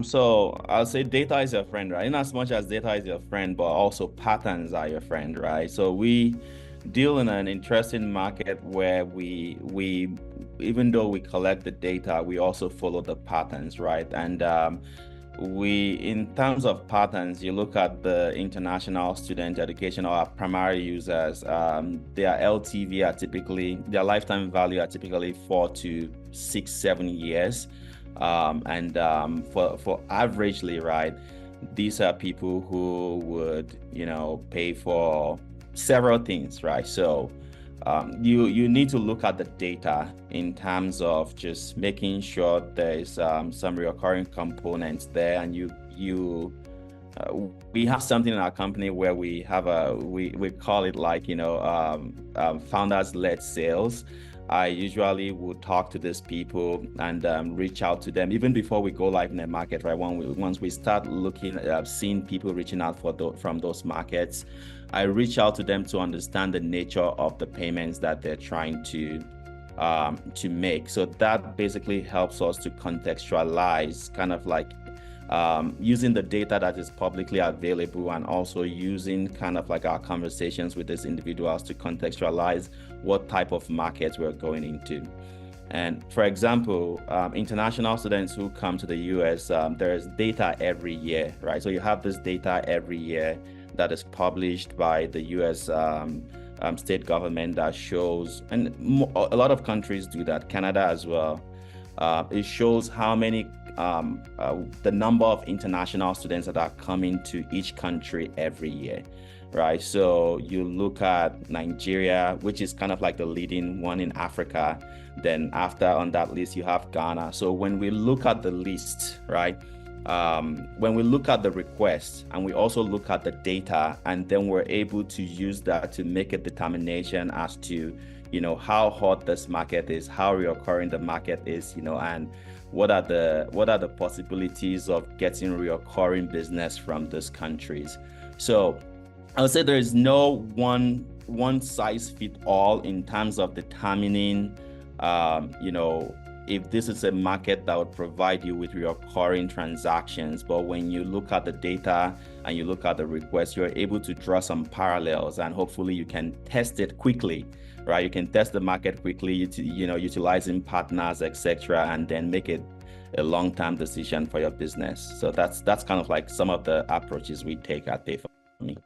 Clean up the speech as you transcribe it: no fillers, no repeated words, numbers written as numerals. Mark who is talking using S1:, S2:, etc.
S1: So I'll say data is your friend, right? In as much as data is your friend, but also patterns are your friend, right? So we deal in an interesting market where we even though we collect the data, we also follow the patterns, right? And we, in terms of patterns, you look at the international student education or our primary users, their LTV are typically, their lifetime value are typically 4 to 6, 7 years. And for averagely, right, these are people who would, pay for several things, right? So you need to look at the data in terms of just making sure there is some recurring components there, and uh, we have something in our company where we call it like founders led sales. I usually would talk to these people and reach out to them even before we go live in the market, right? Once we start looking at seeing people reaching out from those markets, I reach out to them to understand the nature of the payments that they're trying to make. So that basically helps us to contextualize, kind of like using the data that is publicly available, and also using kind of like our conversations with these individuals to contextualize what type of markets we're going into. And for example, international students who come to the US, there's data every year, right? So you have this data every year that is published by the US state government that shows, and a lot of countries do that, Canada as well. It shows how many, the number of international students that are coming to each country every year, right? So you look at Nigeria, which is kind of like the leading one in Africa. Then after on that list, you have Ghana. So when we look at the list, right? When we look at the request and we also look at the data, and then we're able to use that to make a determination as to, how hot this market is, how reoccurring the market is, and what are the possibilities of getting reoccurring business from these countries. So I would say there is no one size fit all in terms of determining, if this is a market that would provide you with recurring transactions. But when you look at the data and you look at the request, you're able to draw some parallels, and hopefully you can test it quickly, right? You can test the market quickly, utilizing partners, etc., and then make it a long-term decision for your business. So that's kind of like some of the approaches we take at Pay4Me.